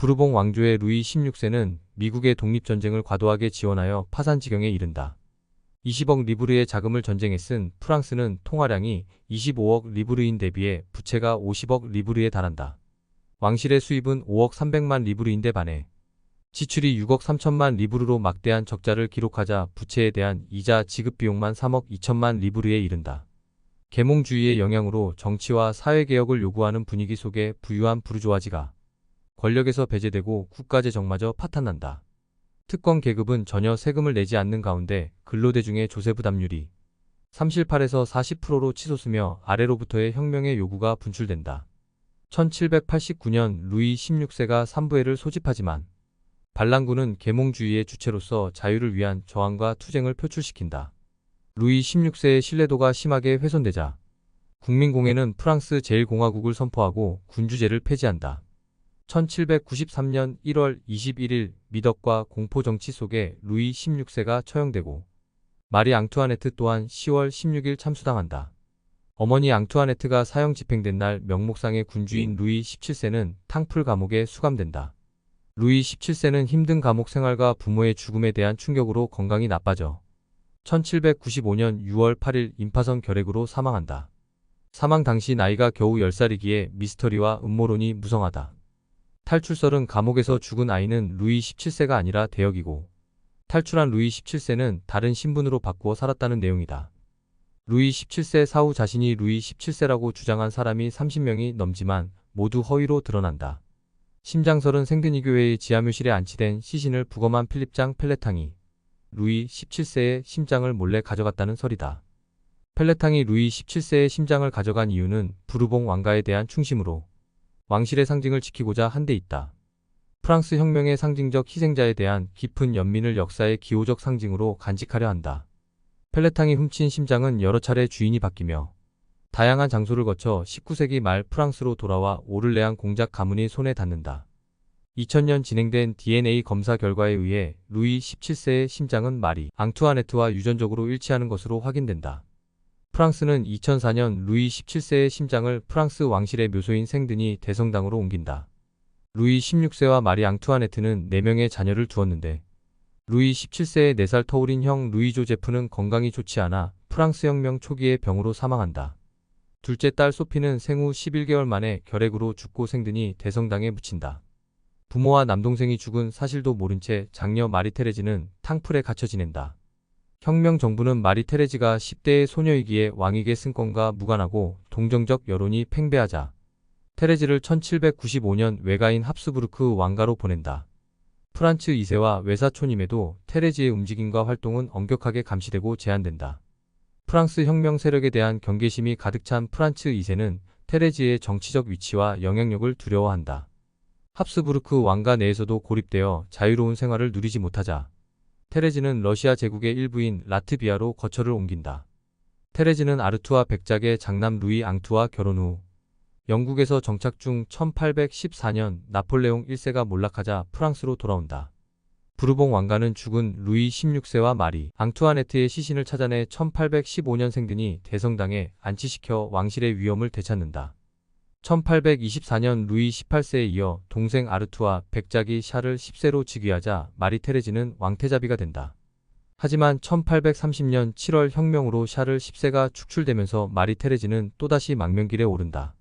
부르봉 왕조의 루이 16세는 미국의 독립전쟁을 과도하게 지원하여 파산 지경에 이른다. 20억 리브르의 자금을 전쟁에 쓴 프랑스는 통화량이 25억 리브르인 대비해 부채가 50억 리브르에 달한다. 왕실의 수입은 5억 300만 리브르인데 반해 지출이 6억 3천만 리브르로 막대한 적자를 기록하자 부채에 대한 이자 지급 비용만 3억 2천만 리브르에 이른다. 계몽주의의 영향으로 정치와 사회개혁을 요구하는 분위기 속에 부유한 부르주아지가 권력에서 배제되고 국가재정마저 파탄난다. 특권 계급은 전혀 세금을 내지 않는 가운데 근로대중의 조세 부담률이 38에서 40%로 치솟으며 아래로부터의 혁명의 요구가 분출된다. 1789년 루이 16세가 삼부회를 소집하지만 반란군은 계몽주의의 주체로서 자유를 위한 저항과 투쟁을 표출시킨다. 루이 16세의 신뢰도가 심하게 훼손되자 국민공회는 프랑스 제1공화국을 선포하고 군주제를 폐지한다. 1793년 1월 21일 미덕과 공포 정치 속에 루이 16세가 처형되고 마리 앙투아네트 또한 10월 16일 참수당한다. 어머니 앙투아네트가 사형 집행된 날 명목상의 군주인 루이 17세는 탕풀 감옥에 수감된다. 루이 17세는 힘든 감옥 생활과 부모의 죽음에 대한 충격으로 건강이 나빠져 1795년 6월 8일 임파선 결핵으로 사망한다. 사망 당시 나이가 겨우 10살이기에 미스터리와 음모론이 무성하다. 탈출설은 감옥에서 죽은 아이는 루이 17세가 아니라 대역이고 탈출한 루이 17세는 다른 신분으로 바꾸어 살았다는 내용이다. 루이 17세 사후 자신이 루이 17세라고 주장한 사람이 30명이 넘지만 모두 허위로 드러난다. 심장설은 생드니교회의 지하묘실에 안치된 시신을 부검한 필립장 펠레탕이 루이 17세의 심장을 몰래 가져갔다는 설이다. 펠레탕이 루이 17세의 심장을 가져간 이유는 부르봉 왕가에 대한 충심으로 왕실의 상징을 지키고자 한 데 있다. 프랑스 혁명의 상징적 희생자에 대한 깊은 연민을 역사의 기호적 상징으로 간직하려 한다. 펠레탕이 훔친 심장은 여러 차례 주인이 바뀌며 다양한 장소를 거쳐 19세기 말 프랑스로 돌아와 오를레앙 공작 가문이 손에 닿는다. 2000년 진행된 DNA 검사 결과에 의해 루이 17세의 심장은 마리 앙투아네트와 유전적으로 일치하는 것으로 확인된다. 프랑스는 2004년 루이 17세의 심장을 프랑스 왕실의 묘소인 생드니 대성당으로 옮긴다. 루이 16세와 마리 앙투아네트는 4명의 자녀를 두었는데 루이 17세의 4살 터울인 형 루이 조제프는 건강이 좋지 않아 프랑스 혁명 초기에 병으로 사망한다. 둘째 딸 소피는 생후 11개월 만에 결핵으로 죽고 생드니 대성당에 묻힌다. 부모와 남동생이 죽은 사실도 모른 채 장녀 마리 테레지는 탕풀에 갇혀 지낸다. 혁명 정부는 마리 테레지가 10대의 소녀이기에 왕위계 승권과 무관하고 동정적 여론이 팽배하자 테레지를 1795년 외가인 합스부르크 왕가로 보낸다. 프란츠 2세와 외사촌임에도 테레지의 움직임과 활동은 엄격하게 감시되고 제한된다. 프랑스 혁명 세력에 대한 경계심이 가득 찬 프란츠 2세는 테레지의 정치적 위치와 영향력을 두려워한다. 합스부르크 왕가 내에서도 고립되어 자유로운 생활을 누리지 못하자 테레지는 러시아 제국의 일부인 라트비아로 거처를 옮긴다. 테레지는 아르투아 백작의 장남 루이 앙투와 결혼 후 영국에서 정착 중 1814년 나폴레옹 1세가 몰락하자 프랑스로 돌아온다. 부르봉 왕가는 죽은 루이 16세와 마리 앙투아네트의 시신을 찾아내 1815년 생드니 대성당에 안치시켜 왕실의 위엄을 되찾는다. 1824년 루이 18세에 이어 동생 아르투아 백작이 샤를 10세로 즉위하자 마리 테레지는 왕태자비가 된다. 하지만 1830년 7월 혁명으로 샤를 10세가 축출되면서 마리 테레지는 또다시 망명길에 오른다.